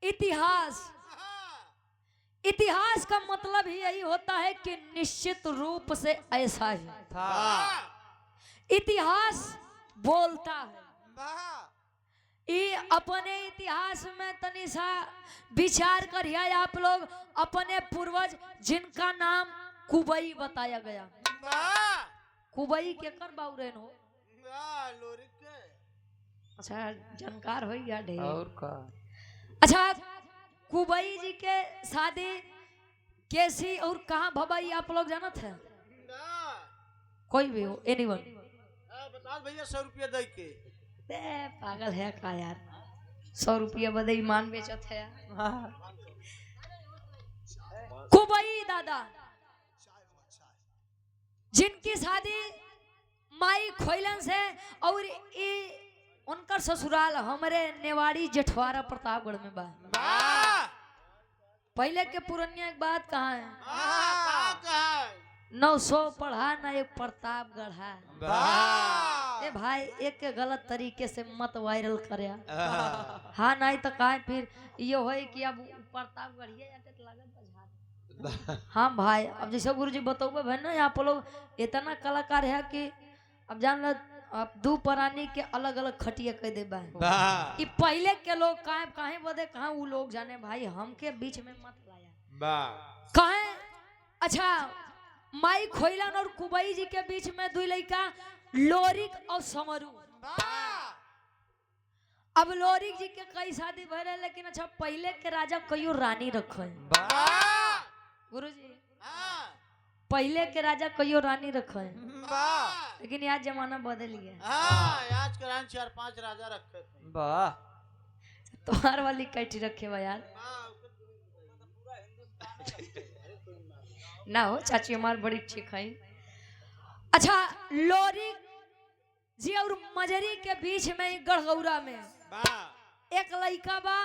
इतिहास। इतिहास का मतलब ही यही होता है कि निश्चित रूप से ऐसा ही था। इतिहास बोलता है। ये अपने इतिहास में तनिसा विचार करिए आप लोग। अपने पूर्वज जिनका नाम कुबई बताया गया। कुबई के कर बाउरेन हो। अच्छा जानकार हो या ढेर और का। अच्छा कुबई जी के शादी कैसी और कहाँ भबाई आप लोग जानत है? कोई भी हो एनीवन बता भैया 100 रुपया दे के। पागल है का यार 100 रुपया बदे ईमान बेचत है। कुबई दादा जिनकी शादी माई खोइलन से और उनका ससुराल हमारे नेवाड़ी जेठवारा प्रतापगढ़ में बा। पहले के पुरनिया एक बात कहाँ है? 900 पढ़ा ना एक प्रतापगढ़ है। ए भाई एक के गलत तरीके से मत वायरल करे। हाँ नहीं तो कहे फिर ये हो कि अब प्रतापगढ़ लागत। हाँ भाई अब जैसे गुरुजी बतौबे भाई ना आप लोग इतना कलाकार है कि अब जान लो अब दू प्राणी के अलग अलग खटिया कह दे कि पहले के लोग काहे बदे कहाँ वो लोग जाने भाई हमके बीच में मत लाया कहे। अच्छा माई खोइलन और कुबई जी के बीच में दो लड़का लोरिक और समरू। अब लोरिक जी के कई शादी भरे लेकिन अच्छा पहले के राजा कई रानी रखे। गुरुजी पहले के राजा कई रानी रखे लेकिन आज जमाना बदल गया। आज के रानी 4-5 राजा रखे थे। वाह तुम्हार वाली कैटी रखे हुआ यार ना हो चाची हमार बड़ी ठीक है। अच्छा लोरिक जी और मजरी के बीच में गढ़गौरा में एक लड़का बा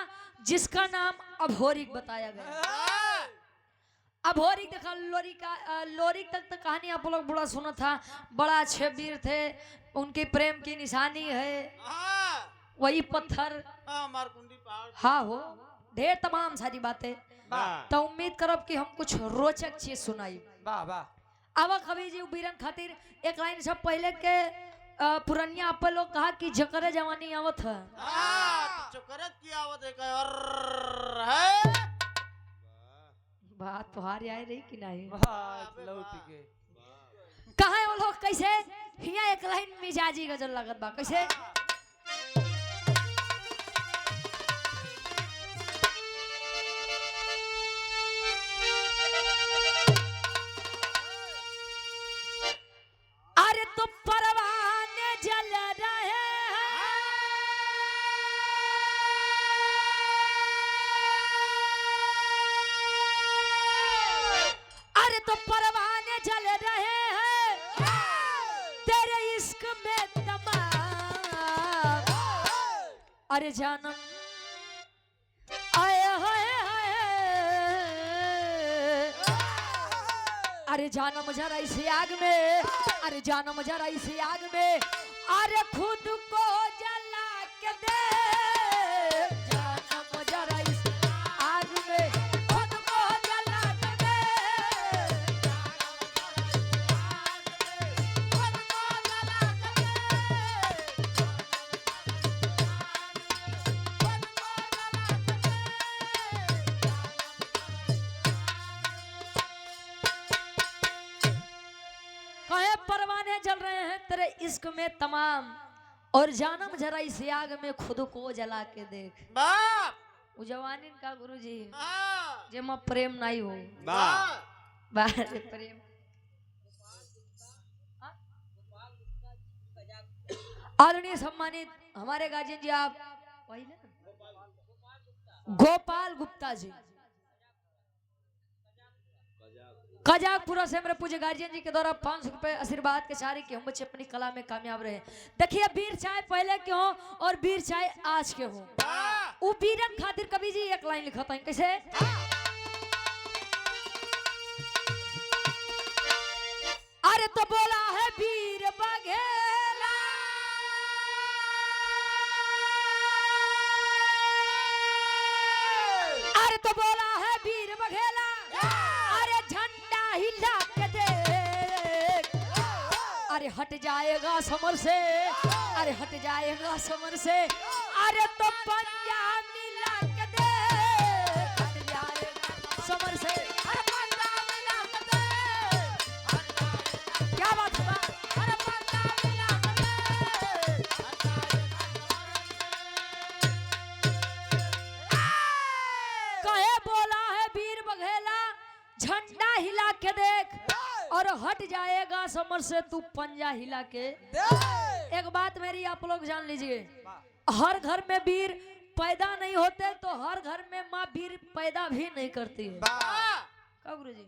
जिसका नाम अभोरिक बताया गया। अभोरिक देखा लोरिक तक तो कहानी आप लोग बड़ा सुना था। बड़ा अच्छे वीर थे उनके प्रेम की निशानी है वही पत्थर हाँ हो ढेर तमाम सारी बातें। तो उम्मीद करब कि हम कुछ रोचक चीज सुनाई। अब कभी जी वीरन खातिर एक लाइन सब पहले के पुरनिया आप लोग कहा कि जकरे जवानी आवत है बात तुहार आई रही कि नहीं? कहा वो लोग कैसे हिया एक लाइन मिजाजी गजल लगत बा कैसे। अरे तो परवाने जल रहे तो परवाने जल रहे हैं तेरे इश्क में तमाम। अरे जानम आए हाय अरे जानम जरा इस आग में अरे जानम जरा इस आग में अरे खुद को जला के दे जानम जरा इस आग में खुद को जला के दे कहे परवाने जल रहे हैं तेरे इश्क में तमाम और जानम जरा इस आग में खुद को जला के देख। वो जवानी का गुरुजी जेमा प्रेम नहीं हो बाहर प्रेम आदरणीय सम्मानित हमारे गार्जियन जी आप वही ना गोपाल गुप्ता जी कजाकपुरा से मेरे पूज्य गार्जियन जी के द्वारा 500 रुपए आशीर्वाद के सारे कि हम बच्चे अपनी कला में कामयाब रहे। देखिए वीर चाहे पहले के हो और वीर चाहे आज के हो वो वीरन खातिर कभी जी एक लाइन लिखा था कैसे। अरे तो बोला है वीर बघेला हिला के देख, अरे हट जाएगा समर से, अरे हट जाएगा समर से, अरे तो पंजा मिला के देख, हट जाएगा समर से, अरे पंजा मिला के देख। क्या बात है, अरे पंजा मिला के देख। कहे बोला है वीर बघेला, झंडा हिला के देख और हट जाएगा समर से तू पंजा हिला के। एक बात मेरी आप लोग जान लीजिए, हर घर में वीर पैदा नहीं होते तो हर घर में माँ वीर पैदा भी नहीं करती है। क्या गुरुजी?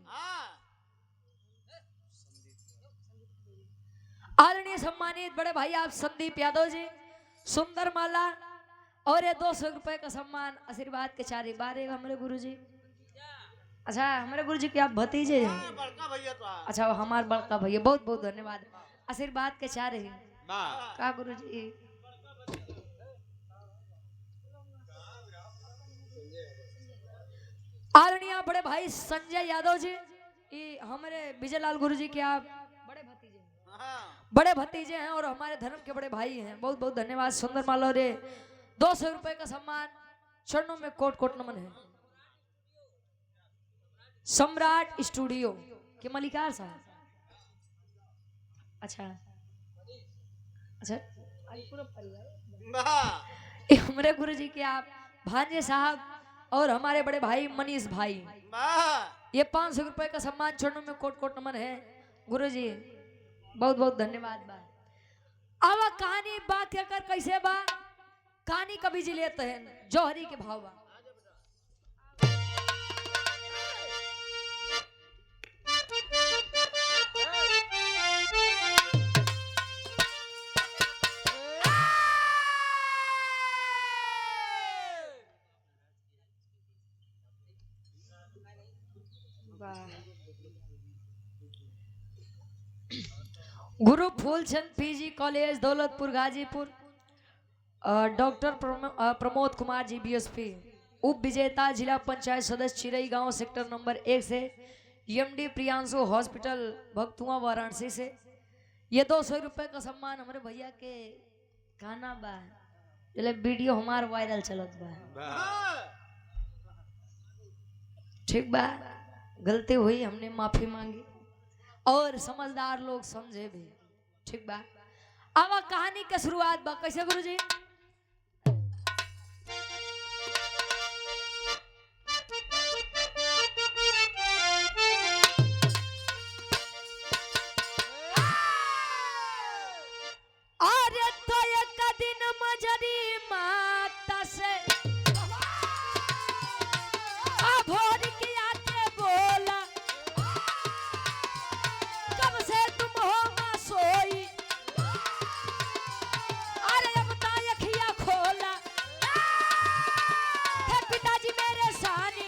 आदरणीय सम्मानित बड़े भाई आप संदीप यादव जी, सुंदर माला और ये 200 रुपए का सम्मान आशीर्वाद के 4 बार हमारे गुरुजी। अच्छा हमारे गुरुजी के आप भतीजे हैं? बड़का भैया तो अच्छा वो हमारे बड़का भैया, बहुत बहुत धन्यवाद। आशीर्वाद के 4 ही का गुरुजी। आदरणीय बड़े भाई संजय यादव जी, ये हमारे विजयलाल गुरुजी के आप बड़े भतीजे हैं, बड़े भतीजे हैं और हमारे धर्म के बड़े भाई हैं। बहुत बहुत धन्यवाद। सुंदर माला रे 200 रुपए का सम्मान, चरणों में कोट कोट नमन है। सम्राट स्टूडियो के मलिकार साहब। अच्छा अच्छा पूरा परिवार हमारे गुरुजी के आप भांजे साहब और हमारे बड़े भाई मनीष भाई, ये 500 रुपए का सम्मान, चरणों में कोट कोट नमन है गुरुजी। बहुत बहुत धन्यवाद बा। अब कहानी बात क्या कर कैसे बा, कहानी कभी जी लेते हैं जौहरी के भाव बा। Guru Phoolchand PG college Daulatpur Ghazipur, doctor Pramod Kumar ji BSP, उप विजेता जिला पंचायत सदस्य चिरई गांव सेक्टर नंबर 1 से, एमडी प्रियांशु हॉस्पिटल भक्तुआ वाराणसी से। ये 200 रुपए का सम्मान हमारे भैया के गाना बा, चले वीडियो हमार वायरल चलत बा। ठीक बा, गलती हुई हमने माफी मांगी और समझदार लोग समझे भी। ठीक बा, अब कहानी के शुरुआत बा कैसे गुरुजी। अरे तो एक दिन मजरी माता से भोर की आके बोला, कब से तुम हो मां सोई, अरे अब तायखिया खोला, है पिताजी मेरे सानी,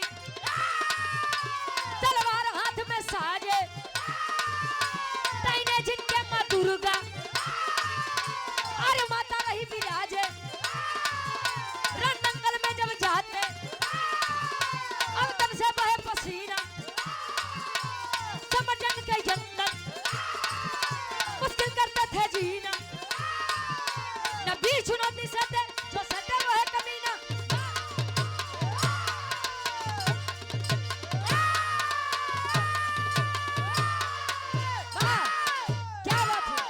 तलवार हाथ में साजे, तैने जिनके मां दुर्गा, अरे माता रही विराजे, रणदंगल में जब जाते अब तन से बहे पसीना, समझन के जंगल मुश्किल करते थे जीना, न बीर चुनौती से थे जो सटे वो है कमीना। क्या बात है,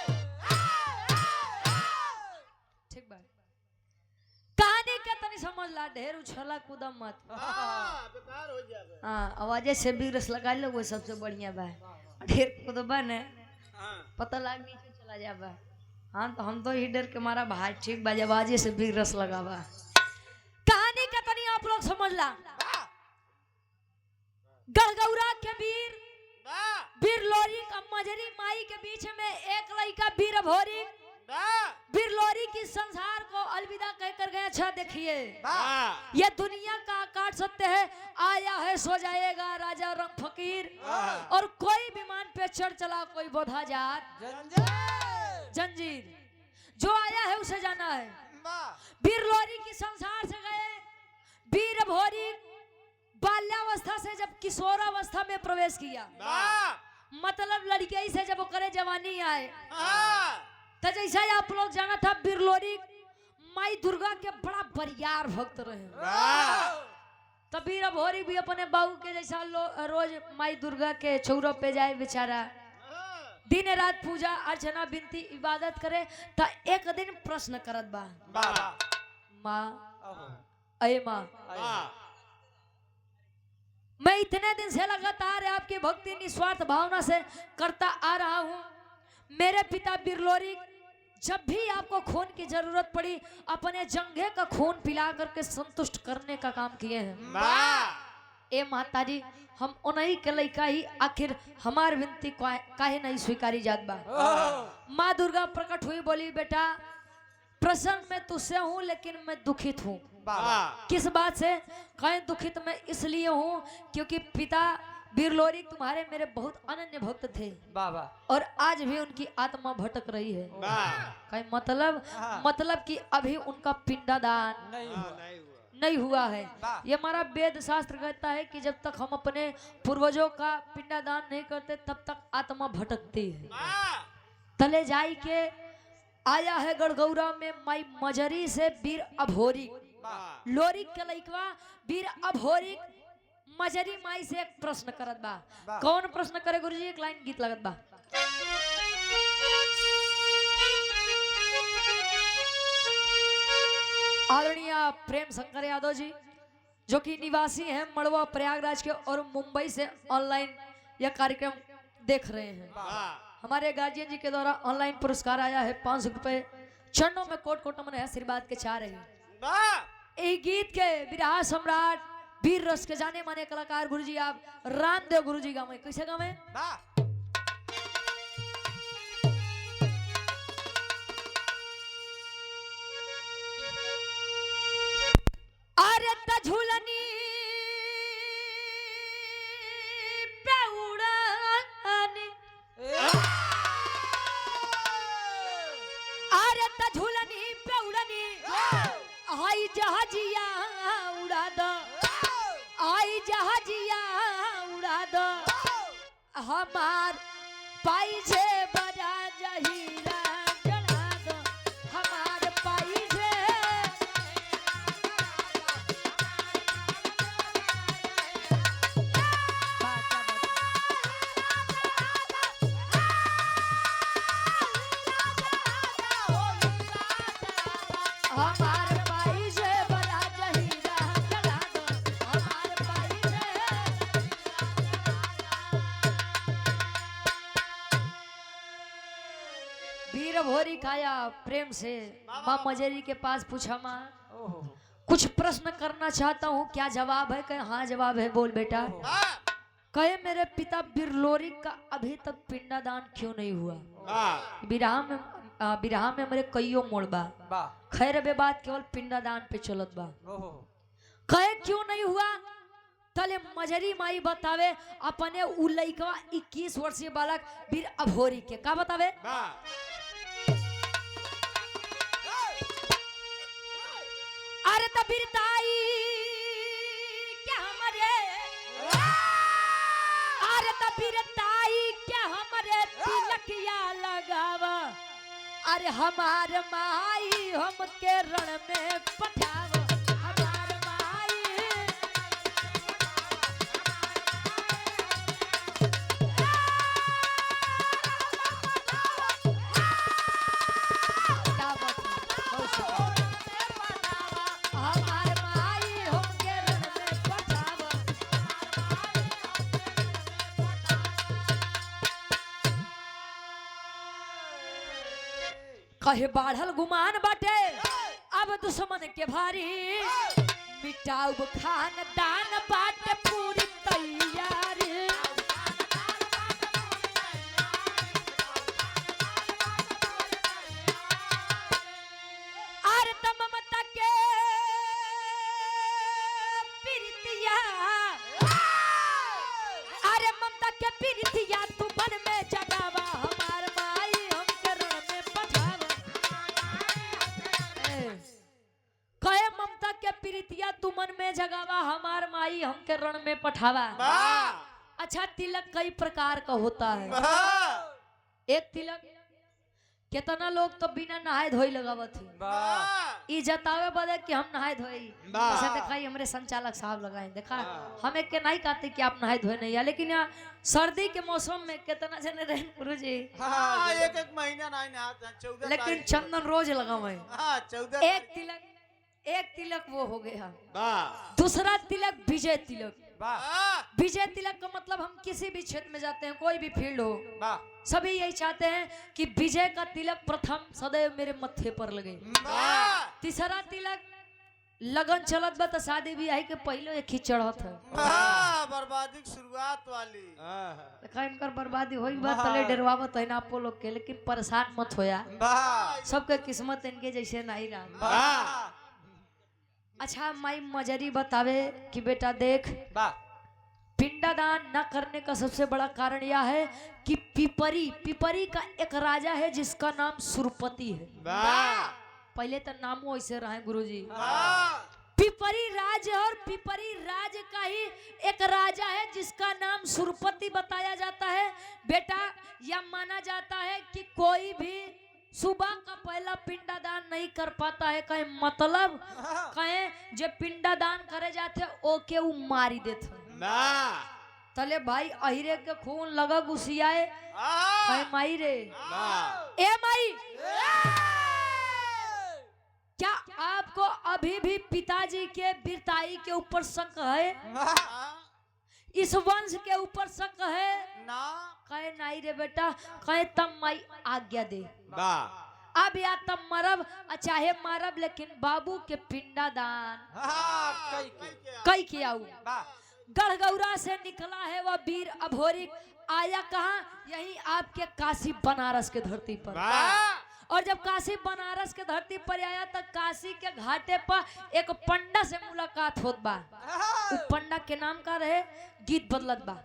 ठीक बात। कहानी के तनी समझ ला, ढेर उछला कूदम मत। बेकार हो जाएगा। हाँ आवाजे से भी रस लगा लो, वो सबसे बढ़िया बा। ढेर कूदबा ने पता लाग नीचे चला जाबा। हाँ तो हम तो ही डर के मारा भाई, ठीक बा आवाजे से भी रस लगावा। कहानी का तनी आप लोग समझ ला। गढ़गौरा के वीर वीर लोरी का मजरी माई के बीच में एक लड़का वीर भोरी वीर लोरी की संसार को अलविदा कहकर गए। अच्छा देखिए, ये दुनिया का काट सकते हैं, आया है सो जाएगा राजा रंग फकीर, और कोई विमान पे चढ़ चला कोई बोधा जात जंजीर, जो आया है उसे जाना है। वीर लोरी की संसार से गए वीर भोरी बाल्यावस्था से जब किशोरावस्था में प्रवेश किया, मतलब लड़किया से जब वो करे जवानी आए, तो जैसा आप लोग जाना था बिरलोरी माई दुर्गा के बड़ा बरियार भक्त रहे। तभी अभोरी भी अपने बाबू के जैसा रोज माई दुर्गा के चौरा पे जाए बेचारा, दिन रात पूजा अर्चना बिनती इबादत करे। तो एक दिन प्रश्न करत बा, माँ अये माँ, मैं इतने दिन से लगातार आपकी भक्ति निस्वार्थ भावना से करता आ रहा हूँ। मेरे पिता बिरलोरी जब भी आपको खून की जरूरत पड़ी अपने जंघे का खून पिला करके संतुष्ट करने का काम किए हैं। ए माताजी, हम उन्हीं के लइका ही, आखिर हमार विनती काहे नहीं स्वीकारी जात बा। माँ दुर्गा प्रकट हुई, बोली बेटा प्रसन्न मैं तुझसे हूँ लेकिन मैं दुखित हूँ। किस बात से? कहीं दुखित मैं इसलिए हूँ क्योंकि पिता बिरलोरी तुम्हारे मेरे बहुत अनन्य भक्त थे बाबा, और आज भी उनकी आत्मा भटक रही है। कहीं मतलब कि अभी उनका पिंडदान नहीं हुआ है। ये हमारा वेद शास्त्र कहता है कि जब तक हम अपने पूर्वजों का पिंडदान नहीं करते तब तक आत्मा भटकती है। तले जाई के आया है गढ़गौरा में माई मजरी से वीर अभोरी, लोरी के लइकवा वीर अभोरी मजरी माई से एक प्रश्न करत बा। कौन प्रश्न करे गुरुजी? एक लाइन गीत लगत बा। आदरणीय प्रेम शंकर यादव जी, जो कि निवासी हैं मड़वा प्रयागराज के और मुंबई से ऑनलाइन यह कार्यक्रम देख रहे हैं। हमारे गार्जियन जी के द्वारा ऑनलाइन पुरस्कार आया है 500 रुपए। चरणों में कोट कोट नमन है, आशीर्वाद के चाह रहे हैं। एक गीत के विरहा सम्राट वीर रस के जाने माने कलाकार गुरुजी आप रामदेव गुरुजी गावे। कैसे गावे? अरे तझुलनी पे उड़ानी, अरे तझुलनी पे उड़ानी, आई जहाजिया उड़ा दो, आई जहाजिया उड़ा दो, हमार पाई जे बड़ा जहीरा जला दो, हमार पाई जे। हमार पाई जे बड़ा जहीरा जला दो, हमार पाई जे। वीर भोरी खाया प्रेम से माँ मजेरी के पास पूछा, माँ कुछ प्रश्न करना चाहता हूँ, क्या जवाब है? कहे हाँ जवाब है, बोल बेटा। कहे मेरे पिता बिरलोरी का अभी तक पिंडदान क्यों नहीं हुआ? बिरहा में मेरे कईयों मोड़ बा, खैर बे बात केवल पिंडदान पे चलत बा। कहे क्यों नहीं हुआ? तले मजरी माई बतावे अपने उ लइकवा 21 वर्षीय बालक वीर अभोरी के का बतावे? अरे तबीरताई क्या हमारे, अरे तबीरताई क्या हमारे तिलकिया लगावा, अरे हमार माई हमके रण में पठावा, हमार माई। हमार माई हमके रण में पठावा। कहे बाढ़ल गुमान बाटे अब दुश्मन के भारी, मिटाऊ खानदान बाटे पूरी तैयारी। अरे तम ममता के प्रीतिया, अरे ममता के प्रीतिया तू बन में जगावा, हमार माई हमके रण में पठावा। कहे ममता के प्रीतिया तू मन में जगावा हमार माई हमके रण में पठावा। अच्छा तिलक कई प्रकार का होता है। एक तिलक कितना लोग तो बिना नहाए धोई लगावत है, ई जतावे बदे कि हम नहाए धोई। ऐसा दिखाई हमरे संचालक साहब लगाए, देखा हमें के नहीं कहते कि आप नहाए धोए नहीं है, लेकिन यहाँ सर्दी के मौसम में कितना जने रहे गुरु जी एक महीना नहीं नहाते, 14 लेकिन चंदन रोज लगावे। 14 एक तिलक वो हो गया। दूसरा तिलक विजय तिलक। विजय तिलक का मतलब हम किसी भी क्षेत्र में जाते हैं, कोई भी फील्ड हो, सभी यही चाहते हैं कि विजय का तिलक प्रथम सदैव मेरे मत्थे पर लगे। तीसरा तिलक लगन चलत बा तो शादी ब्याह के पहले एक ही चढ़त है, बर्बादी की शुरुआत वाली। देखा इनकर बर्बादी होई बा तले डरवावत है ना आप लोग के, लेकिन परेशान मत होया, सबके किस्मत इनके जैसे नहीं रहा। अच्छा माई मजरी बतावे कि बेटा देख, पिंडदान न करने का सबसे बड़ा कारण यह है कि पिपरी का एक राजा है जिसका नाम सुरपति है। पहले तो नामों ऐसे रहे गुरुजी। पिपरी राज और पिपरी राज का ही एक राजा है जिसका नाम सुरपति बताया जाता है। बेटा यह माना जाता है कि कोई भी सुबह का पहला पिंडदान नहीं कर पाता है, कहे मतलब कहे जो पिंडदान करे जाते ओके वो मारी देते तले भाई अहिरे के खून लगा घुसियाए कहे माई रे ए माई। क्या आपको अभी भी पिताजी के वीरताई के ऊपर शक है? इस वंश के ऊपर शक है ना? कहे नहीं रे बेटा, कहे तब माई आज्ञा दे, अब या तब मरब चाहे मारब, लेकिन बाबू के पिंडदान कई किया। गढ़गौरा से निकला है वह वीर अघोरी, आया कहाँ? यही आपके काशी बनारस के धरती पर। और जब काशी बनारस के धरती पर आया तो काशी के घाटे पर एक पंडा से मुलाकात होत बा। उस पंडा के नाम का रहे गीत बदलत बा।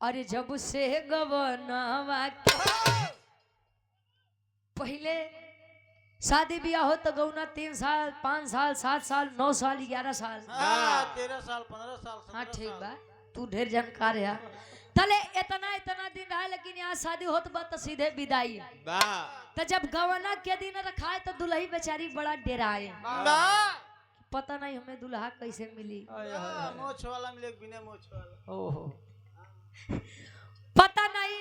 अरे जब से गवनवा पहले शादी ब्याह हो तो गौना 3 साल 5 साल 7 साल 9 साल 11 साल 13 साल 15 साल। हाँ ठीक बा, तू ढेर जानकार है। तले इतना दिन रहा, लेकिन यहाँ शादी होत बा तो सीधे विदाई। तो जब गवना के दिन रखा है तो दुल्ही बेचारी बड़ा डेराए, पता नहीं हमें दुल्हा कैसे मिली। मोछ वाला मिले बिना मोछ वाला, ओहो पता नहीं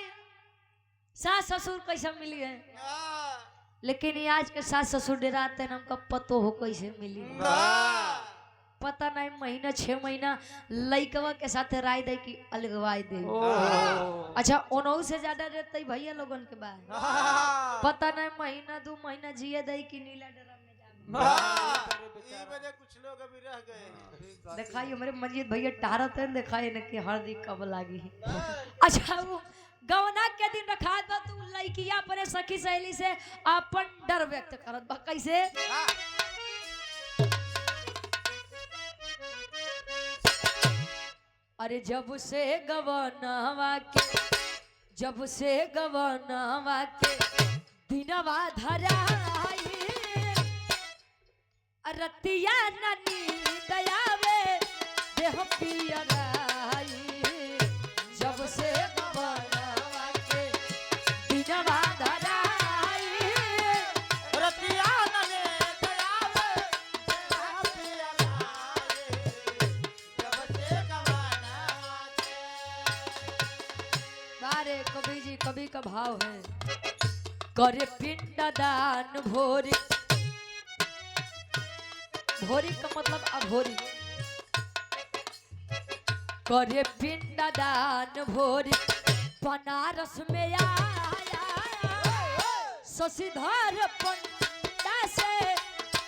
सास ससुर कैसे मिली है, लेकिन ये आज के सास ससुर डराते हैं हमका पतो हो कैसे मिली। पता नहीं महीना 6 महीना लइकवा के साथ राय दे कि अलगवाई दे। अच्छा ओनहु से ज्यादा रहते भैया लोगन के बाद, पता नहीं महीना 2 महीना जिए दे कि नीला डरा में कुछ लोग अभी रह गए। दिखाई हमारे मंजीत भैया टारत है, दिखाई न कि हल्दी कब लागी। अच्छा वो गवना के दिन रखा था तू लइकिया अपने सखी सहेली से अपन डर व्यक्त करत बा कैसे? अरे जब से गवनवा के दिनवा धराई रतिया ननी दयावे देह पियराई। जब से गवनवा के दिनवा धराई रतिया ननी दयावे देह पियराई। जब से गवनवा के। बारे कवि जी कवि का भाव है, करे पिंडदान भोरी, भोरी का मतलब अघोरी, करे पिंडदान भोरी बनारस में आया शशिधर पंडा से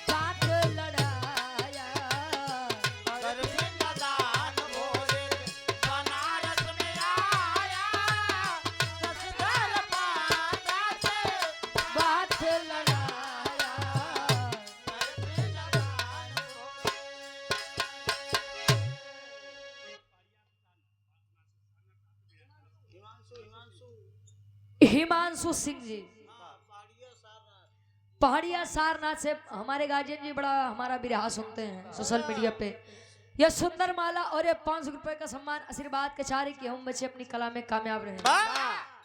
बात लड़ाया। करे पिंडदान भोरे बनारस में आया शशिधर पंडा से बात लड़ाया। हिमांशु सिंह जी पहाड़िया सारनाथ से हमारे गार्जियन जी बड़ा हमारा बिरहा सुनते हैं सोशल मीडिया पे। यह सुंदर माला और ये 500 रुपए का सम्मान आशीर्वाद के चारे कि हम बच्चे अपनी कला में कामयाब रहे।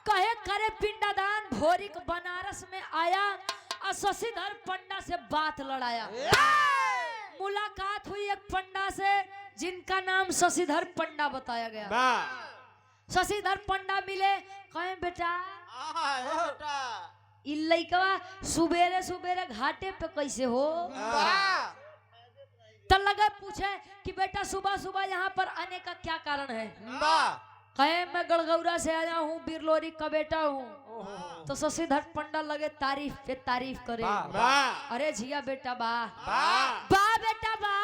कहे करे पिंडादान भोरिक बनारस में आया और शशिधर पंडा से बात लड़ाया। मुलाकात हुई एक पंडा से जिनका नाम शशिधर पंडा बताया गया। शशिधर पंडा मिले, कहे बेटा लइकवा सुबेरे सुबेरे घाटे पे कैसे हो। तो लगा पूछे कि बेटा सुबह सुबह यहाँ पर आने का क्या कारण है। कहे मैं गड़गौरा से आया हूँ, बिरलोरी का बेटा हूँ। तो शशिधर पंडा लगे तारीफ पे तारीफ करे। अरे जिया बेटा बा बेटा बा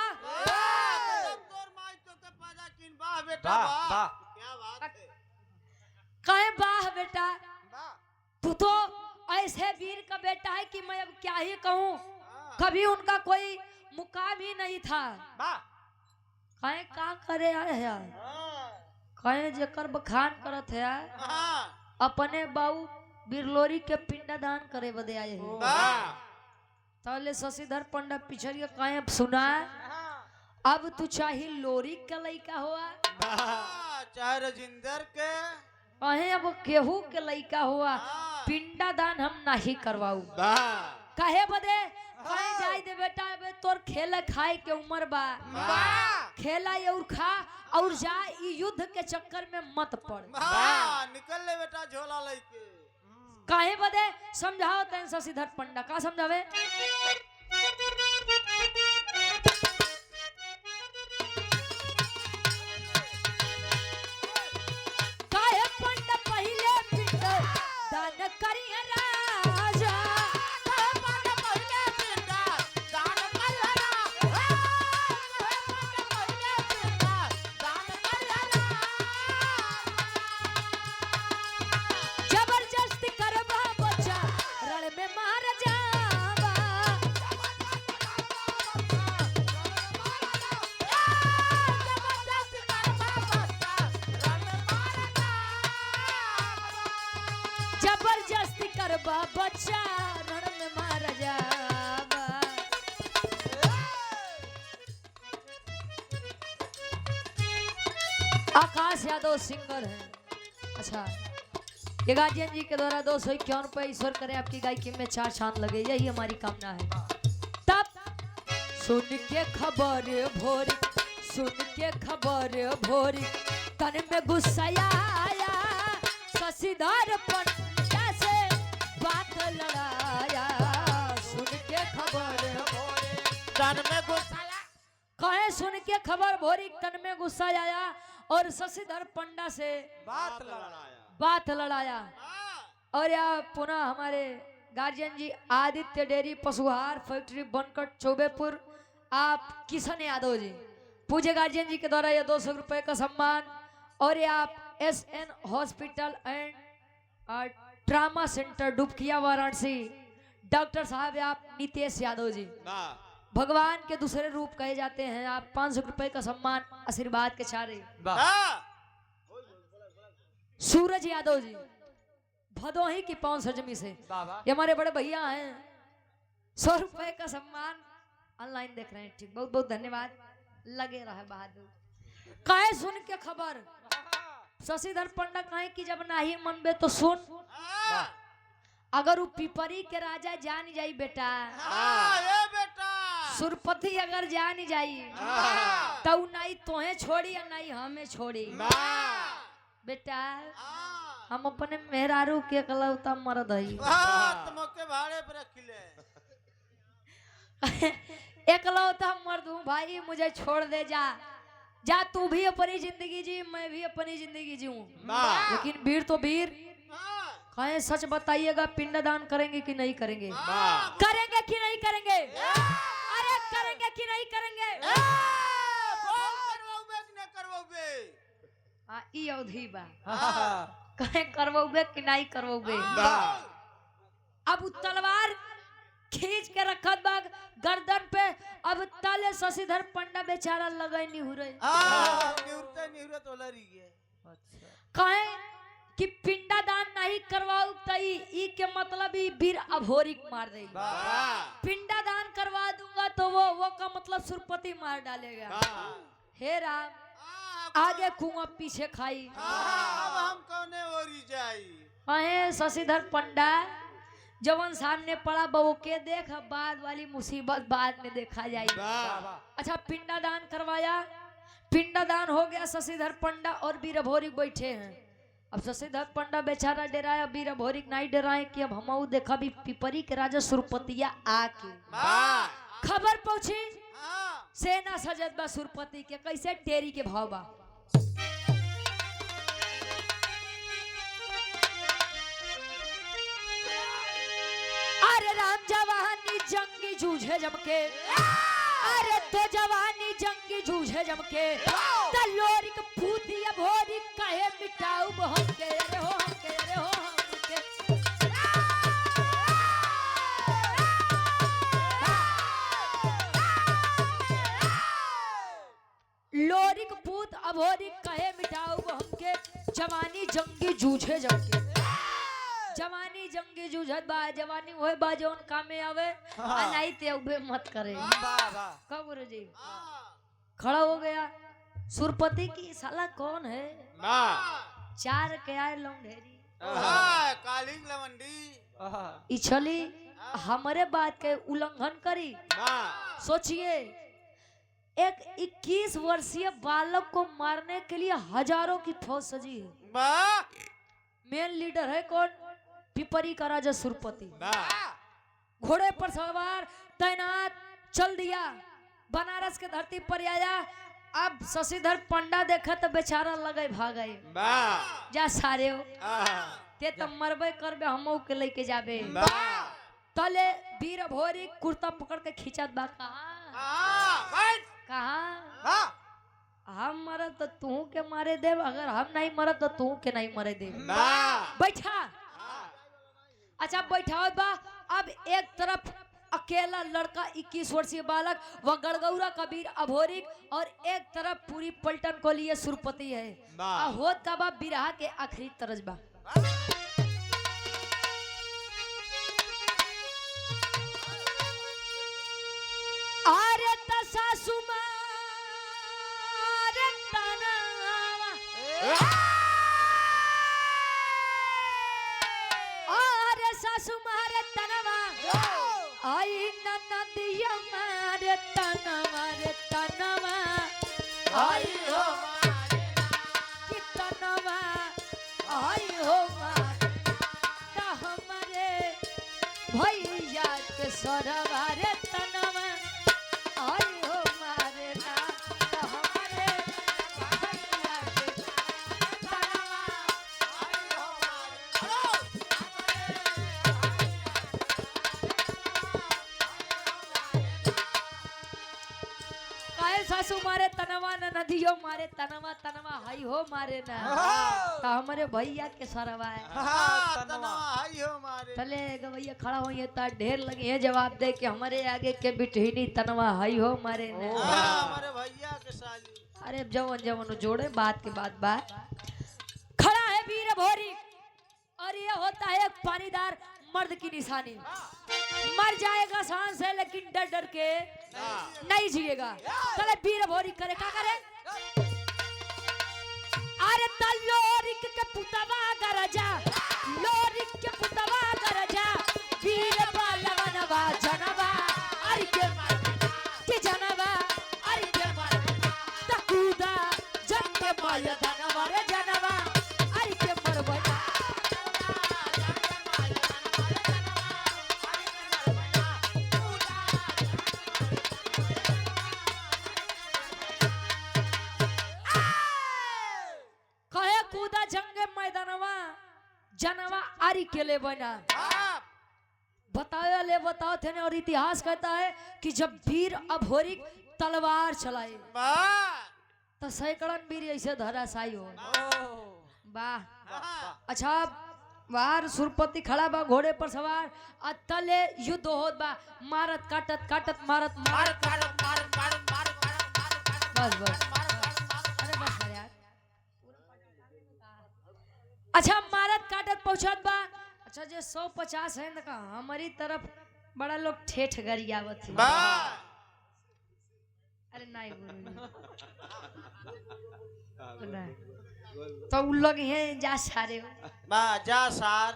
कहे बाह बेटा तू तो ऐसे वीर का बेटा है कि मैं अब क्या ही कहूँ, कभी उनका कोई मुकाम ही नहीं था। कहे का करे आए यार, कहे जेकर बखान करत है अपने बाऊ बिरलोरी के पिंडदान करे बदे आए हैं। तले शशिधर पंडा पिछड़ के कहे सुना अब तू चाहे लोरी का लइका हुआ चाहे राजिंदर के कहे अब केहू के लइका हुआ पिंडादान हम नहीं करवाऊ। कहे बदे कहे जाए दे बेटा बे तोर खेल खाए के उम्र बा, खेला और खा और जा युद्ध के चक्कर में मत पड़। निकल ले बेटा झोला लेके। काहे बदे समझाओ तैन शशिधर पंडा का समझावे। काहे पंडा पहिले पिंडदान करिए राजा। जबरदस्ती करबा बच्चा रण में मार जाबा। आकाश यादव सिंगर है। अच्छा ये गार्जियन जी के द्वारा 251 रुपए ईश्वर करे आपकी गायकी में 4 चांद लगे, यही हमारी कामना है। तब सुन के खबर भोरी, सुन के खबर भोरी तन में गुस्सा आया। शशिधर पंडा से बात लड़ाया। सुन के खबर तन में गुस्सा कहे सुन के खबर भोरी तन में गुस्सा आया और शशिधर पंडा से बात लड़ाया। और यहाँ पुनः हमारे गार्जियन जी आदित्य डेयरी पशुहार फैक्ट्री बनकट चौबेपुर आप किशन यादव जी पूज्य गार्जियन जी के द्वारा ये 200 रुपए का सम्मान। और ये आप SN hospital and trauma centre Dubkiya Varanasi doctor साहब आप नितेश यादव जी भगवान के दूसरे रूप कहे जाते हैं। आप 500 रुपए का सम्मान आशीर्वाद के चारे। सूरज यादव जी भदोही की 5 सजमी से ये हमारे बड़े भैया हैं। 100 रुपए का सम्मान ऑनलाइन देख रहे हैं। ठीक बहुत बहुत धन्यवाद। लगे रहे बहादुर। कहे सुन के खबर शशिधर पंडा कहे कि जब नाही मनबे तो सुन। अगर वो पिपरी के राजा जान जाई बेटा सुरपति अगर जान जाई तो नहीं तोहे छोड़ी या नहीं हमें छोड़ी। बेटा हम अपने मेहरारू के कलौता मर्द हई तुमके भाड़े पे रख ले। एकलौता मर्द हूँ भाई, मुझे छोड़ दे जा जा। तू भी अपनी जिंदगी जी, मैं भी अपनी जिंदगी जीऊं। लेकिन वीर तो वीर। कहे सच बताइएगा पिंडदान करेंगे कि नहीं करेंगे? करेंगे कि नहीं करेंगे? अरे करेंगे कि नहीं करेंगे? ई अवधि बा कहे करवोगे कि नहीं करवोगे? अब तलवार खींच के रखत बा गर्दन पे। अब ताले शशिधर पंडा बेचारा लगे निहुरे। निहुरते निहुरत होला रही है। कहे कि पिंडादान नहीं करवाऊ तई ई के मतलब ई वीर अभोरिक मार देगी। पिंडादान करवा दूंगा तो वो का मतलब सुरपति मार डालेगा। हे राम आगे कुआं पीछे खाई। अब हम कौने ओरी जाई। अहे शशिधर पंडा जवन सामने पड़ा बहू के देख, बाद वाली मुसीबत बाद में देखा जाएगी। अच्छा पिंडादान करवाया, पिंडादान हो गया। शशिधर पंडा और वीर अभोरिक बैठे हैं। अब शशिधर पंडा बेचारा डराया, वीर अभोरिक नहीं डराए कि अब हम देखा भी पिपरी के राजा सुरपतिया आके खबर पहुंची सेना सजत बा सुरपति के। कैसे टेरी के भाव बा। अरे राम जवानी जंगी जूझे जमके, अरे तो जवानी जंगी जूझे जमके, तलोरिक पूतिया भोरी कहे मिटाऊ हमके। अरे हो हमके, अरे हो हमके। लोरिक पूत अभोरिक कहे मिटाऊ हमके, जवानी जंगी जूझे जमके। जवानी जंगी जूझत बा, जवानी होए बा जौन कामे आवे नहीं ते उबे मत करे। कब गुरु जी खड़ा हो गया सुरपति की साला कौन है। चार के आए लौंढेरी कालिंग लवंडी इछली हमारे बात के उल्लंघन करी। सोचिए एक 21 वर्षीय बालक को मारने के लिए हजारों की फौज सजी है। मेन लीडर है कौन, पिपरी का राजा सुरपति। घोड़े पर सवार तैनात चल दिया, बनारस के धरती पर आया। अब शशिधर पंडा देखा तो बेचारा लगे भागे। जा सारे हो ते तो मरबे करबे, हमऊ के लेके जाबे। तले वीर अभोरिक कुर्ता पकड़ के खींचत बा। कहा हम मरद तो तू के मारे देव, अगर हम नहीं मरद तो तू के नहीं मरे देव। बैठा। अच्छा बैठा बा। अब एक तरफ अकेला लड़का 21 वर्षीय बालक व गड़गौरा कबीर अभोरिक, और एक तरफ पूरी पलटन को लिए सुरपति है। होत का बा बिरहा के आखिरी तरज बा। अरे सासु सासु मारे तनवा आई ननदिया मारे तनवा रे तनवा आई हो कि तनवा आई हो ता हमारे भैया के सरवा रे तनवा आई हो मारे ना ता हमारे भैया के तनवा आई हो सासू मारे तनवा न नदियों मारे तनवा तनवा हाई हो मारे ना तो हमारे भैया के सरवा है। तले गवैया खड़ा हो ये ता ढेर लगे हैं जवाब दे कि हमारे आगे के बिटहिनी तनवा हाई हो मारे ना हमारे भैया के साली। अरे जवन जवन जोड़े बात के बात खड़ा है वीर अभोरिक, और ये होता है एक पानीदार मर्द की निशानी। मर जाएगा सांस से लेकिन डर डर के नहीं जिएगा। चले वीर अभोरिक करे क्या करे। अरे तलोरिक के पुतवा गरजा, लोरिक के पुतवा गरजा, वीर बालवनवा जनवा अरे के जनवा अरे के तकूदा जन के माया धनवा रे जनवा अरे के मरवा। जनवा आरी के ले बना बताया ले बताओ थे और इतिहास कहता है कि जब वीर अभोरिक तलवार चलाए तो सैकड़न वीर ऐसे धराशायी हो। वाह। अच्छा बाहर सुरपति खड़ा बा घोड़े पर सवार, तले युद्ध होत बा, मारत काटत काटत मारत मारत मारत मारत मारत मारत बस बस। अरे बस यार अच्छा मारत काटत पहुंचत बा। अच्छा जे 150 है ना हमारी तरफ बड़ा लोग ठेठ गरियावत है। अरे नहीं तो उन लोग हैं जा सारे जा सार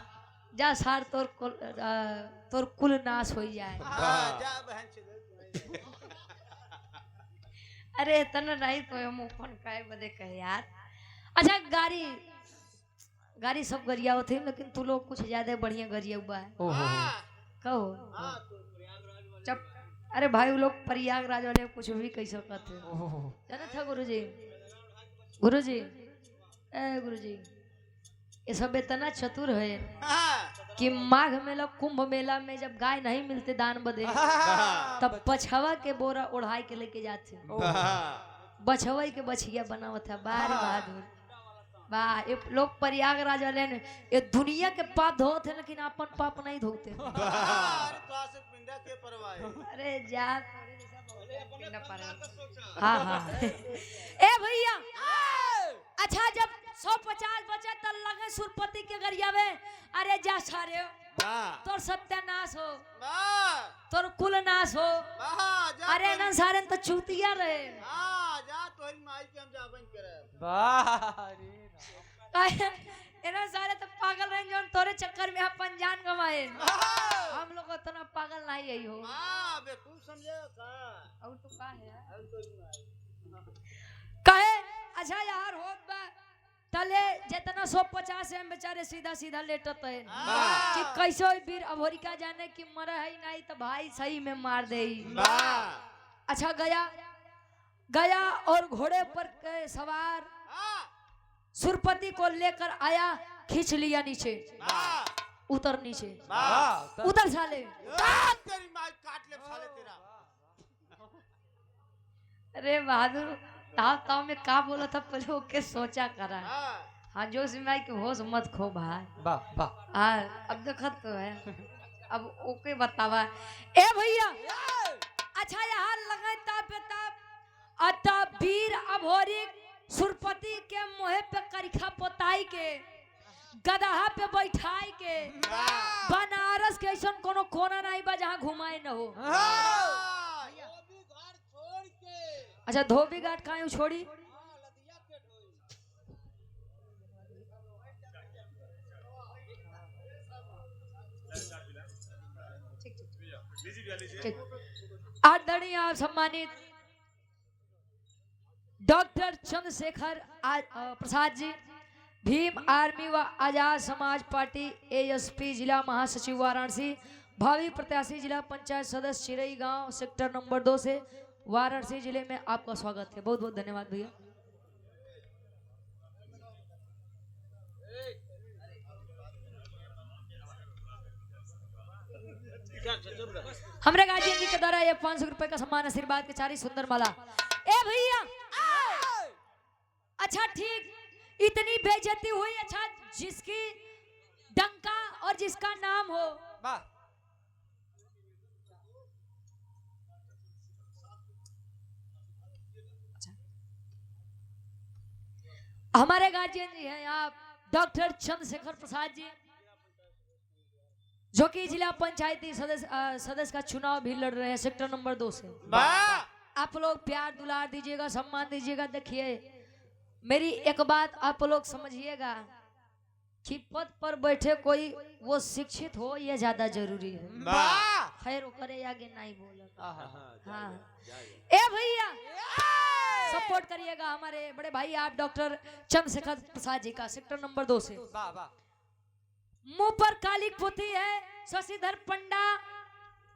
जा सार तोर कुल नाश हो जाए। जा बहन चल अरे तना नहीं तो हम अपन काहे बदे कहे यार। अच्छा गाड़ी सब गरिया होते लेकिन तू लोग कुछ ज्यादा बढ़िया गरिया हुआ है। कहो जब अरे भाई वो लोग प्रयागराज वाले कुछ भी कह सकते जाना था गुरुजी ये सब इतना चतुर है कि माघ मेला कुंभ मेला में जब गाय नहीं मिलते दान बदे तब बछवा के बोरा ओढ़ाई के लेके जाते बछवा के बछिया बनावत है। बार बहादुर वाह ये लोग प्रयागराज वाले ने ये दुनिया के पाप धोते हैं लेकिन अपन पाप नहीं धोते। अरे जा हाँ हाँ ए भैया अच्छा जब 150 बचे तो लगे सुरपति के गरियावे। अरे जा सारे तोर सत्यानाश हो तोर कुल नाश हो। अरे न सारे तो चूतिया रहे इन्हें सारे तो पागल रहे जो तोरे चक्कर में अपन जान गवाए। हम लोग इतना पागल नहीं यही हो और तू का है कहे। अच्छा यार होत बा तले जितना 150 है बेचारे सीधा सीधा लेटत है कि कैसे वीर अभोरिका जाने कि मर है नहीं तो भाई सही में मार दे। अच्छा गया और घोड़े पर के सवार सुरपति को लेकर आया खींच लिया नीचे उतर नीचे उतर साले तेरी माँ काट ले साले तेरा। अरे बहादुर ताव में का बोला था पहले ओके सोचा करा। हाँ जो सिमाई के होश मत खो भाई हाँ अब देखत तो है अब ओके बतावा ए भैया। अच्छा यहाँ लगे ताप वीर अभोरी सुरपति के मोहे पे करिखा पोताई के गदहा पे बैठाई के बनारस के ऐसा कोनो कोना नहीं बा जहाँ घुमाए न हो। अच्छा धोबी घाट कहाँ छोड़ी आदरणीय आप सम्मानित डॉक्टर चंद्रशेखर प्रसाद जी भीम आर्मी व आजाद समाज पार्टी एएसपी जिला महासचिव वाराणसी भावी प्रत्याशी जिला पंचायत सदस्य चिरई गांव सेक्टर नंबर 2 से वाराणसी जिले में आपका स्वागत है। बहुत बहुत धन्यवाद भैया। हमारे गार्जियन जी के द्वारा ये 500 रुपए का सम्मान आशीर्वाद के 4 सुंदर माला। ए भैया अच्छा ठीक इतनी बेइज्जती हुई। अच्छा जिसकी डंका और जिसका नाम हो हमारे गार्जियन जी हैं आप डॉक्टर चंद्रशेखर प्रसाद जी जो कि जिला पंचायती सदस्य का चुनाव भी लड़ रहे हैं सेक्टर नंबर 2 से। आप लोग प्यार दुलार दीजिएगा सम्मान दीजिएगा। देखिए मेरी एक बात आप लोग समझिएगा कि पद पर बैठे कोई वो शिक्षित हो ये ज्यादा जरूरी है। खैर करे आगे नहीं बोला। हाँ ए भैया सपोर्ट करिएगा हमारे बड़े भाई आप डॉक्टर चंद्रशेखर प्रसाद जी का सेक्टर नंबर 2 से। मुंह पर काली पोती है शशिधर पंडा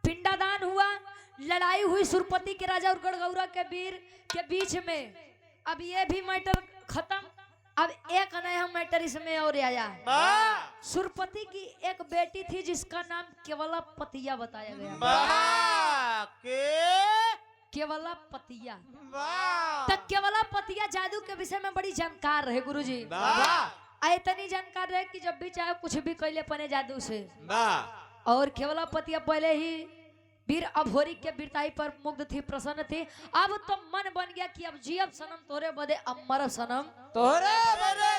पिंडादान हुआ लड़ाई हुई सुरपति के राजा और गढ़गौरा के वीर के बीच में। अब ये भी मैटर खत्म। अब एक नया मैटर इसमें और आया। सुरपति की एक बेटी थी जिसका नाम केवला पतिया बताया गया। केवला पतिया तक केवला पतिया जादू के विषय में बड़ी जानकार रहे गुरुजी। इतनी जानकार रहे कि जब भी चाहे कुछ भी कैले पने जादू से। और केवला पतिया पहले ही वीर अभोरी के वीरताई पर मुग्ध थी प्रसन्न थी। अब तो मन बन गया कि अब जियब सनम तोरे बदे अब मरब सनम तोरे बदे।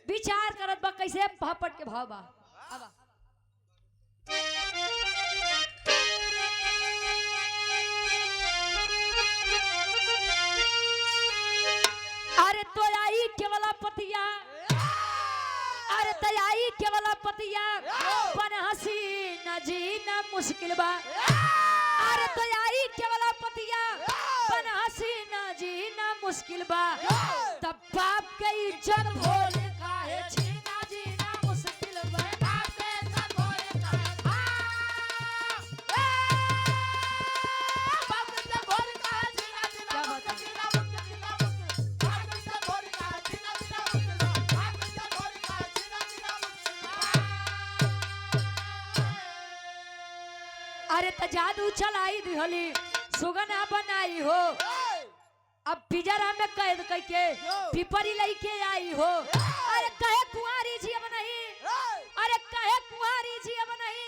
विचार करत बा कैसे भापट के भाव बा। अब अरे तो आई केवला पतिया, अरे तो आई केवला पतिया बन हसीना जीना मुश्किल बा। अरे तो आई केवला पतिया बन हसीना जीना मुश्किल बा। तब बाप के इज्जत भोल काहे छीना जीना मुश्किल बा। बाप के इज्जत भोल बाप के इज्जत भोल काहे छीना जीना मुश्किल अरे त जादू चलाई दिहली सुगना बनाई हो। अब पिजरा में कैद करके पिपरी लेके आई हो। अरे कहे कुंवारी जी अब नहीं, अरे कहे कुंवारी जी अब नहीं,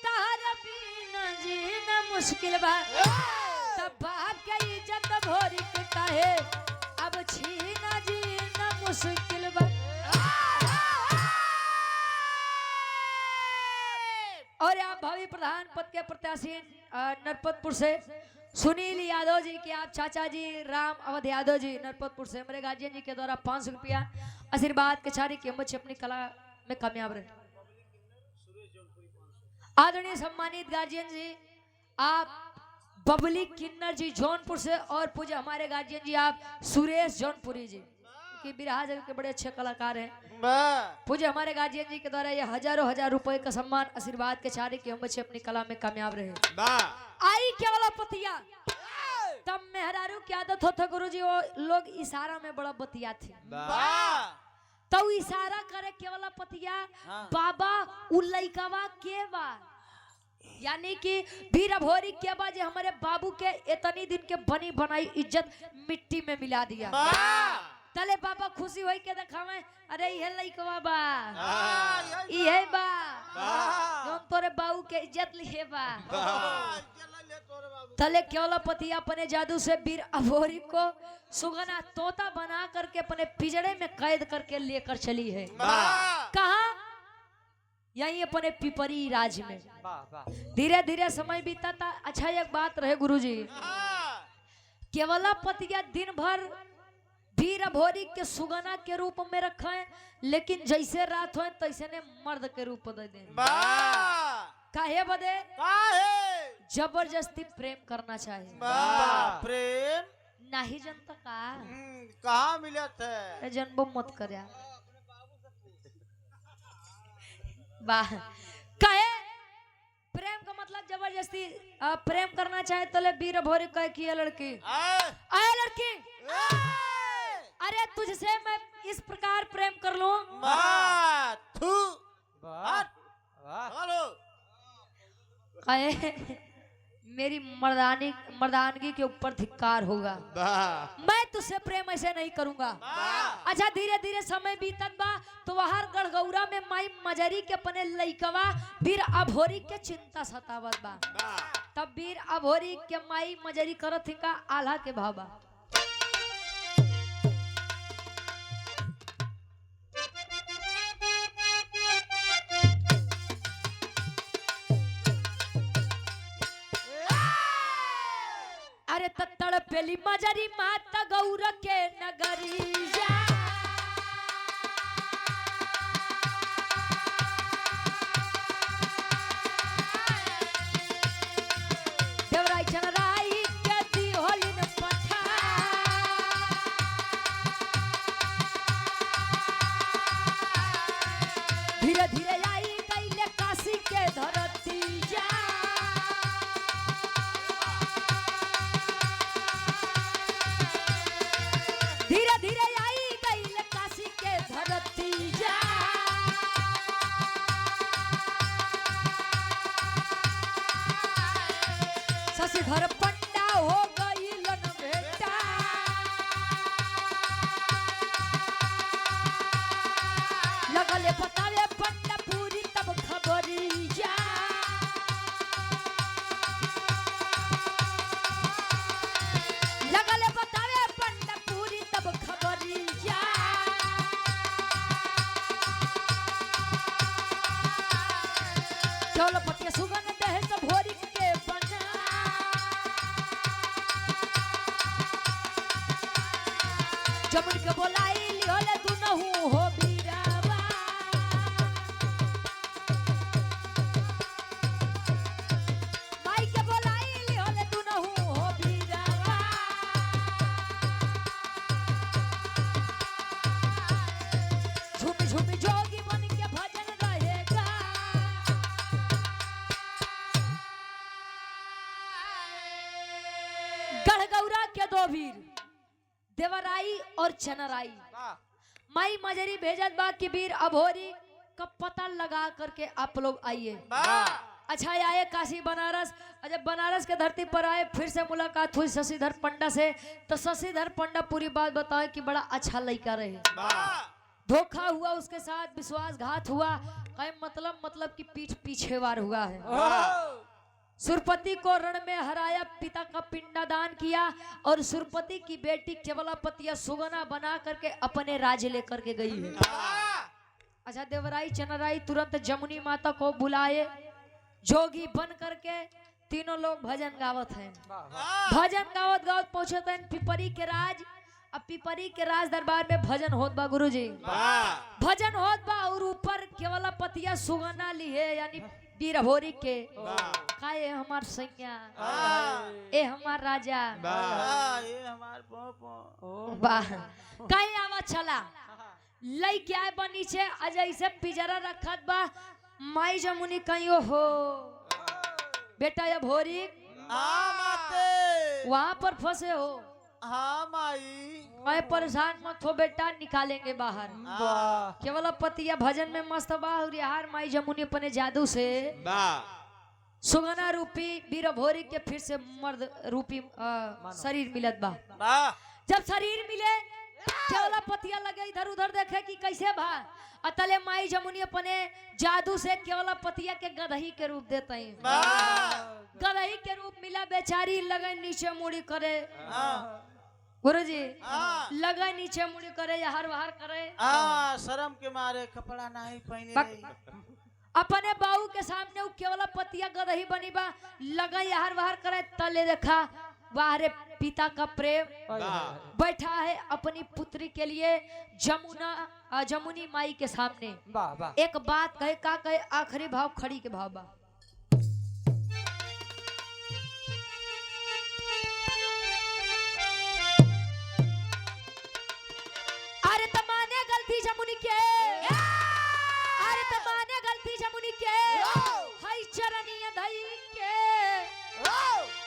तहरा बिना जीना मुश्किल बा। तब बाप के इज्जत भोरी के कहे अब छीना जीना मुश्किल बा। और आप भावी प्रधान पद के प्रत्याशी नरपतपुर से सुनील यादव जी के आप चाचा जी राम अवध यादव जी नरपतपुर से हमारे गार्जियन जी के द्वारा 500 रुपया आशीर्वाद के छारी के बच्चे अपनी कला में कामयाब रहे। आदरणीय सम्मानित गार्जियन जी आप बबली किन्नर जी जौनपुर से और पूज्य हमारे गार्जियन जी आप सुरेश जौनपुरी जी की बिरहा जगह के बड़े अच्छे कलाकार हैं। पूज्य हमारे गार्जियन जी के द्वारा ये हजारों हजार रुपए का सम्मान आशीर्वाद के छारे के हम बच्चे अपनी कला में कामयाब रहे। आई केवला पतिया तब मेहरारू की आदत होता गुरुजी, वो लोग इशारा में बड़ा बतिया थे। तो इशारा करे केवला पतिया बाबा उलैकवा के बा, यानी कि वीर अभोरी के बा जे हमारे बाबू के इतनी दिन के बनी बनाई इज्जत मिट्टी में मिला दिया। तले बाबा खुशी होई के देखावे अरे ये लइकवा बा, ये बा जोन तोरे बाबू के इज्जत लिए बा। तले केवला पति अपने जादू से वीर अभोरी को सुगना तोता बना करके अपने पिजड़े में कैद करके लेकर चली है। कहा? यही अपने पिपरी राज में। धीरे धीरे समय बीता था। अच्छा एक बात रहे गुरुजी, केवला पतिया दिन भर वीर अभोरी के सुगना के रूप में रखा है, लेकिन जैसे रात हो तैसे ने मर्द के रूप दे दे। काहे बदे? जबरदस्ती प्रेम करना चाहिए। प्रेम नहीं जनता का कहाँ मिलत है? जन्म मत कर वाह। काहे? प्रेम का मतलब जबरदस्ती प्रेम करना चाहे तो ले वीर अभोरी कहे कि ये लड़की आए लड़की अरे तुझसे मैं इस प्रकार प्रेम कर लूं। मेरी मर्दानगी के ऊपर धिक्कार होगा, मैं तुझसे प्रेम ऐसे नहीं करूंगा। अच्छा धीरे धीरे समय बीतत बा तो वहां गढ़गौरा में माई मजरी के अपने लइकवा वीर अभोरी के चिंता सतावत बा। तब वीर अभोरी के माई मजरी करत का आल्हा के भावा। अरे तड़ पेली मजरी माता गौर के नगरिया, देवराई चनराई के दिहोलिन पठा, धीरे धीरे आई गईले काशी के धरती जा। धीरे धीरे आई गई काशी के धरती जा। शशिधर पंडा हो गई लन बेटा, लगले बतावे पंडा पूरी तब खबरी जा। लगले बतावे पंडा पूरी तब खबरी जा। चलो पतिया सुगन दे तो भोरी के बना जमुन के बोलाई लियोले तू नहू हो बीरावा माई के बोलाई लियोले तू नहू हो बीरावा झूमी झूमी जोगी बन के भजन गाएगा गढ़गौरा के दो वीर देवराई और चनराई माई मजरी भेजत बा कि वीर अभोरी का पता लगा करके आप लोग आइए। अच्छा आए काशी बनारस और जब बनारस के धरती पर आए फिर से मुलाकात हुई शशिधर पंडा से तो शशिधर पंडा पूरी बात बताए कि बड़ा अच्छा लड़का रहे धोखा हुआ उसके साथ विश्वासघात हुआ कई मतलब कि पीठ पीछे वार हुआ है सुरपति को रण में हराया पिता का पिंडादान किया और सुरपति की बेटी केवलापतिया सुगना बना करके अपने राज्य लेकर के गई है। अच्छा देवराई चनराई तुरंत जमुनी माता को बुलाए जोगी बन करके तीनों लोग भजन गावत हैं भजन गावत गावत पहुंचे थे पिपरी के राज अब पिपरी के राज दरबार में भजन होत बा गुरुजी भजन होत बा और ऊपर केवलापतिया सुगना ली है यानी वीर अभोरी के काए हमार सैया ए हमार राजा ये हमार पोपो वाह काए आवा चला लई क्या है बा नीचे अजय से पिजरा रखत बा माई जमुनी कहियो हो बेटा ये भोरी हाँ माते वहां पर फंसे हो हाँ माई मैं परेशान मत हो बेटा निकालेंगे बाहर केवल पतिया भजन में मस्त बा और यार माई जमुनी अपने जादू से सुगना रूपी वीर भोरी के फिर से मर्द रूपी शरीर मिलत बा जब शरीर मिले केवल पतिया लगे इधर उधर देखे कि कैसे भा अतले माई जमुनी अपने जादू से केवल पतिया के गदही के रूप देते हैं गदही के रूप मिला बेचारी लगे नीचे मुड़ी करे गुरुजी लगा नीचे मुड़ी करे या हर बाहर करे शर्म के मारे कपड़ा नहीं पहने अपने बाऊ के सामने वो केवल पतिया गदही बनी बा लगा या हर बाहर करे तले देखा बाहर पिता का प्रेम बैठा है अपनी पुत्री के लिए जमुनी माई के सामने एक बात कहे का कहे आखिरी भाव खड़ी के भाव बा जमुनी के अरे तमाने गलती जमुनी के हाय चरनिया धई के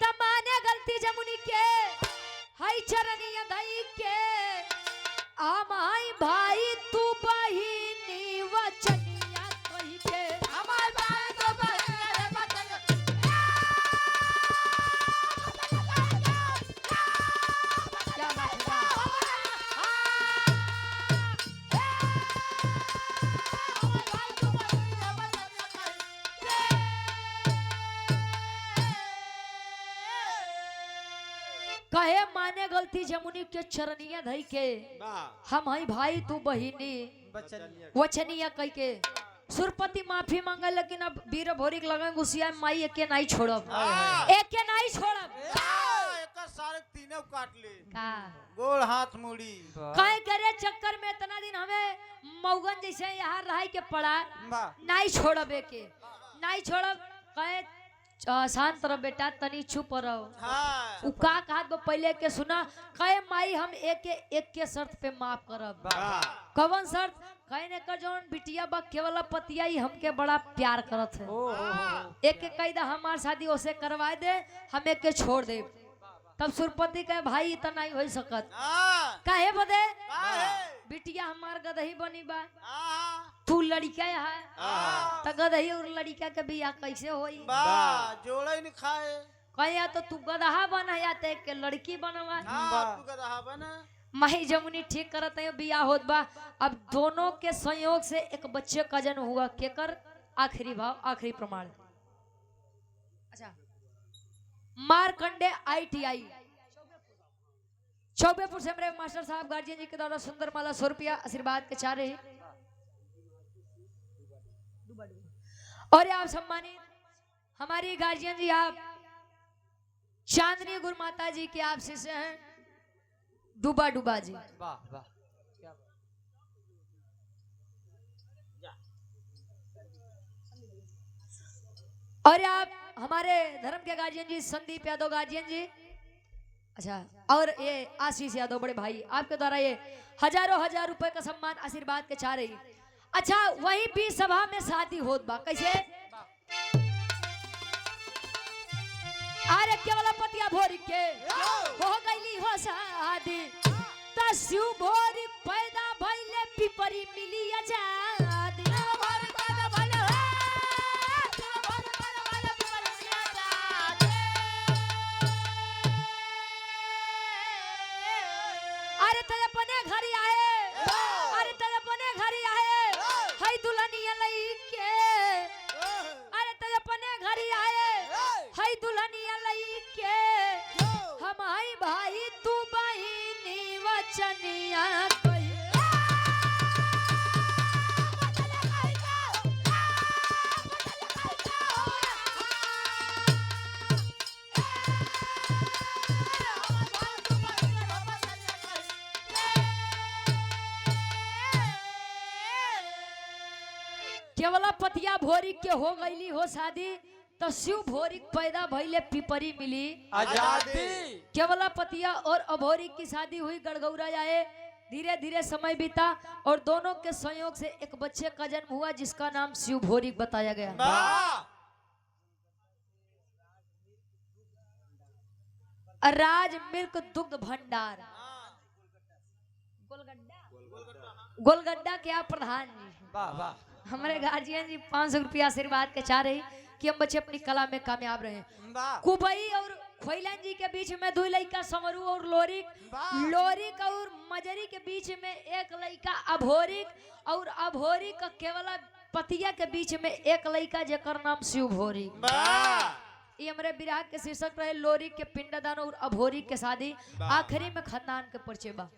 तमाने गलती जमुनी के हाय चरनिया धई के आमाई भाई तू बहिनी वचनिया कही के हमार भाई तो बहिनी वचन क्या बात है कहे माने गलती जमुनी के चरनिया धई के हम हई भाई तू बहिनी वचनिया कह के सुरपति माफी मांगे लेकिन अब वीर भोरी लगे गुस्सिया माई एके नहीं छोड़ब एके नहीं छोड़ब सारे तीनों काट ले का गोल हाथ मुड़ी कहे करे चक्कर में इतना दिन हमें मौगन जैसे यहाँ रह के पड़ा नहीं छोड़ब एके नहीं छोड़ब कहे शांत रहो बेटा तनी चुप रहो उ का कहत पहले के सुना कहे माई हम एक के शर्त पे माफ करब कवन शर्त कहे ने कर जौन बिटिया बा केवल पतिया ही हमके बड़ा प्यार करत है एक कैदा हमार शादी ओसे करवा दे हम एक के छोड़ दे तब सुरपति कहे भाई इतना नहीं हो सकत काहे बदे बिटिया हमार गदही बनी बा तू लड़का है तो गदही और लड़का के बियाह कैसे होई जोड़े नहीं खाए कहे तो तू गदहा बना या ते के लड़की बनवा तू गदहा बना माही जमुनी ठीक करत है बियाह होत बा अब दोनों के संयोग से एक बच्चे का जन्म हुआ केकर आखिरी भाव आखिरी प्रमाण अच्छा मारकंडे ITI चौबेपुर से मेरे मास्टर साहब गार्जियन जी के द्वारा सुंदर माला 100 रुपया आशीर्वाद के चाह रहे और आप सम्मानित हमारी गार्जियन जी, आप चांदनी गुरुमाता जी के आप शिष्य हैं डूबा डूबा जी। वाह वाह, और आप हमारे धर्म के गार्जियन जी संदीप यादव गार्जियन जी, अच्छा, और ये आशीष यादव बड़े भाई, आपके द्वारा ये हजारों हजार रुपए का सम्मान आशीर्वाद के चाह रही। अच्छा, वही भी सभा में शादी होत बा, कैसे? अरे केवल पतिया भोरी के हो गईली हो शादी, तस्यु भोरी पैदा भइले पिपरी मिली आजादी। अरे तेरे अपने घर आए, अरे तेरे अपने घर आए, हई दुल्हनिया लईके, अरे तेरे अपने घर आए, हई दुल्हनिया लईके, हम हई भाई तू बहिनी वचनिया कही। केवला पतिया भोरी के हो गईली हो शादी, तो शिव भोरी पैदा भइले पिपरी मिली आजादी। केवला पतिया और अभोरी की शादी हुई, गड़गौरा आए, धीरे धीरे समय बीता और दोनों के संयोग से एक बच्चे का जन्म हुआ जिसका नाम शिव भोरी बताया गया। राज मिल्क दुग्ध भंडार गोलगड्डा क्या प्रधान जी। वाह वाह, हमारे गार्जियन जी 500 रुपया आशीर्वाद के चाह रही कि हम बच्चे अपनी कला में कामयाब रहे। कुबई और खोइलन जी के बीच में 2 लड़का समरू और लोरिक और मजरी के बीच में एक लड़का अभोरिक और अभोरिक केवला पतिया के बीच में एक लड़का जेकर नाम शिव भोरी। ये हमारे विराग के शीर्षक रहे लोरिक के पिंडदान और अभोरिक के शादी, आखिरी में खानदान के परिचय बा।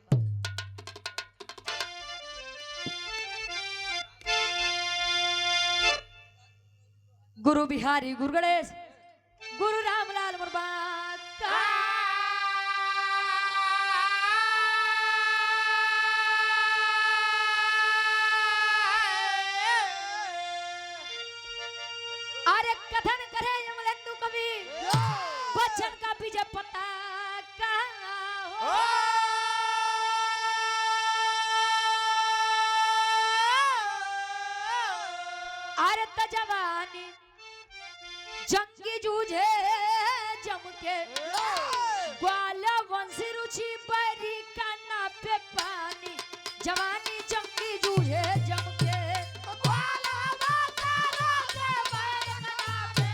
गुरु बिहारी गुरु गणेश गुरु रामलाल मुर्बाद का। अरे कथन करे यमलेंदु कवि बच्चन का बीजे पता का हो। अरे तजवानी जंगी जूझे जम के, ग्वाला वंशी रुचि बरी का ना पे पानी, जवानी जंगी जूझे जम के, ग्वाला वंशी रुचि बरी का ना पे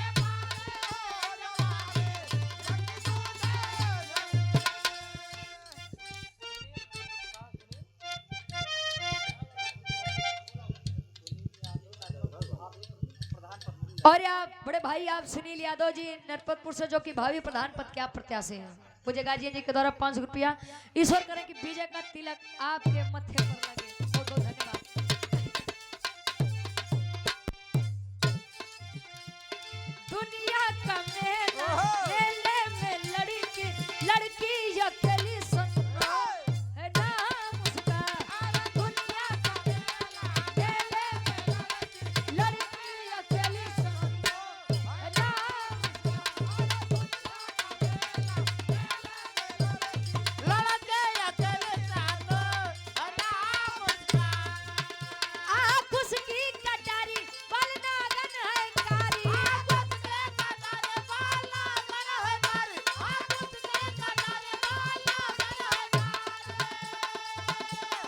और आप बड़े भाई आप सुनील यादव जी नरपतपुर से, जो कि भावी प्रधान पद के आप प्रत्याशी हैं, मुझे गार्जियन जी के द्वारा 500 रुपया ईश्वर करें कि विजय का तिलक आपके मत्थे पर लगे। बहुत बहुत धन्यवाद। दुनिया का मेले में लड़की अकेली सुन है नाम उसका, दुनिया का मेले में लड़की अकेली सुन है नाम लड़के अकेले साथ नाम उसका। आँख उसकी कटारी बलनागन है कारी,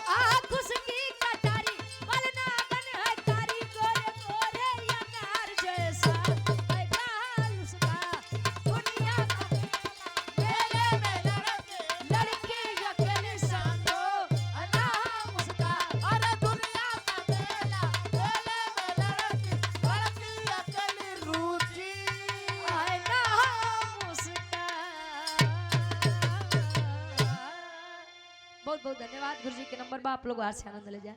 आँख उसकी कटारी बलनागन है कारी, गोरे गोरे अनार जैसा है गाल उसका, दुनिया का मेले में लड़की अकेली सांदो है नाम उसका। अरे दुनिया का मेला मेले में लड़की अकेली रुचि। है नाम उसका। बहुत बहुत धन्यवाद। गुरु जी के नंबर पर आप लोग बाहर से आनंद ले जाए।